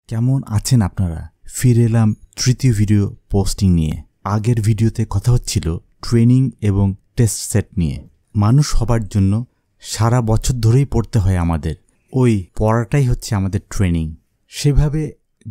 কেমন আছেন আপনারা? ফিরে এলাম তৃতীয় ভিডিও পোস্টিং নিয়ে। আগের ভিডিওতে কথা হচ্ছিল ট্রেনিং এবং টেস্ট সেট নিয়ে। মানুষ হবার জন্য সারা বছর ধরেই পড়তে হয় আমাদের। ওই পড়াটাই হচ্ছে আমাদের ট্রেনিং। সেভাবে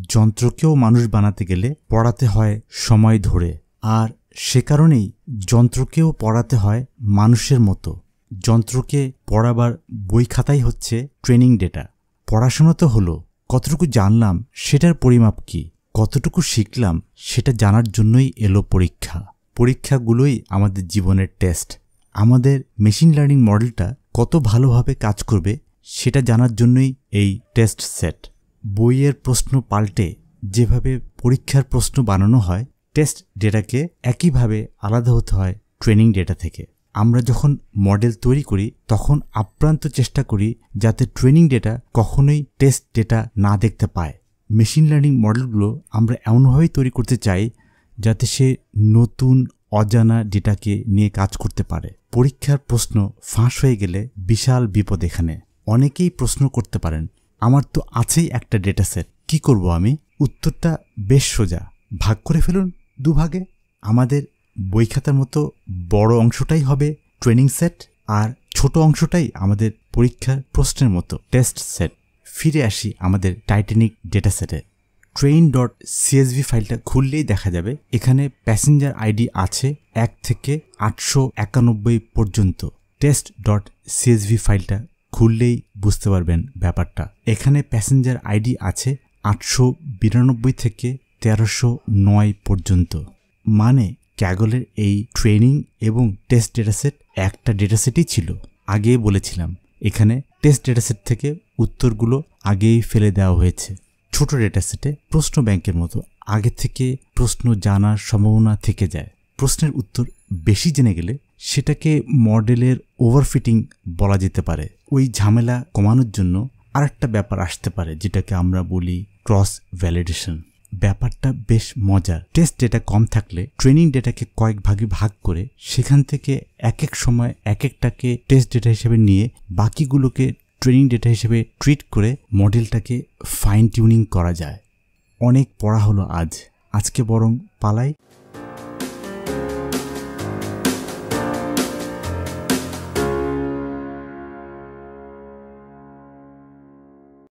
যন্ত্রকেও মানুষ বানাতে গেলে পড়াতে হয় সময় ধরে, আর সে কারণেই যন্ত্রকেও পড়াতে হয় মানুষের মতো। যন্ত্রকে পড়াবার বই খাতাই হচ্ছে ট্রেনিং ডেটা। পড়াশোনা তো হলো, কতটুকু জানলাম সেটার পরিমাপ কি, কতটুকু শিখলাম সেটা জানার জন্যই এলো পরীক্ষা। পরীক্ষাগুলোই আমাদের জীবনের টেস্ট। আমাদের মেশিন লার্নিং মডেলটা কত ভালোভাবে কাজ করবে সেটা জানার জন্যই এই টেস্ট সেট। বইয়ের প্রশ্ন পাল্টে যেভাবে পরীক্ষার প্রশ্ন বানানো হয়, টেস্ট ডেটাকে একইভাবে আলাদা হতে হয় ট্রেনিং ডেটা থেকে। আমরা যখন মডেল তৈরি করি তখন আপ্রান্ত চেষ্টা করি যাতে ট্রেনিং ডেটা কখনোই টেস্ট ডেটা না দেখতে পায়। মেশিন লার্নিং মডেলগুলো আমরা এমনভাবেই তৈরি করতে চাই যাতে সে নতুন অজানা ডেটাকে নিয়ে কাজ করতে পারে। পরীক্ষার প্রশ্ন ফাঁস হয়ে গেলে বিশাল বিপদ এখানে। অনেকেই প্রশ্ন করতে পারেন, আমার তো আছেই একটা ডেটা সেট, কী করব আমি? উত্তরটা বেশ সোজা, ভাগ করে ফেলুন দুভাগে। আমাদের বই খাতার মতো বড় অংশটাই হবে ট্রেনিং সেট, আর ছোট অংশটাই আমাদের পরীক্ষার প্রশ্নের মতো টেস্ট সেট। ফিরে আসি আমাদের টাইটানিক ডেটা সেটে। train.csv ফাইলটা খুললেই দেখা যাবে এখানে প্যাসেঞ্জার আইডি আছে 1 থেকে 891 পর্যন্ত। test.csv ফাইলটা খুললেই বুঝতে পারবেন ব্যাপারটা। এখানে প্যাসেঞ্জার আইডি আছে 892 থেকে 1309 পর্যন্ত। মানে ক্যাগলের এই ট্রেনিং এবং টেস্ট ডেটাসেট একটা ডেটাসেটই ছিল। আগেই বলেছিলাম এখানে টেস্ট ডেটাসেট থেকে উত্তরগুলো আগেই ফেলে দেওয়া হয়েছে। ছোট ডেটাসেটে প্রশ্ন ব্যাংকের মতো আগে থেকে প্রশ্ন জানার সম্ভাবনা থেকে যায়। প্রশ্নের উত্তর বেশি জেনে গেলে সেটাকে মডেলের ওভারফিটিং বলা যেতে পারে। ওই ঝামেলা কমানোর জন্য আরেকটা ব্যাপার আসতে পারে যেটাকে আমরা বলি ক্রস ভ্যালিডেশন। ব্যাপারটা বেশ মজার। টেস্ট ডেটা কম থাকলে ট্রেনিং ডেটাকে কয়েক ভাগে ভাগ করে সেখান থেকে এক এক সময় এক একটাকে টেস্ট ডেটা হিসেবে নিয়ে বাকিগুলোকে ট্রেনিং ডেটা হিসেবে ট্রিট করে মডেলটাকে ফাইন টিউনিং করা যায়। অনেক পড়া হলো আজকে বরং পালাই।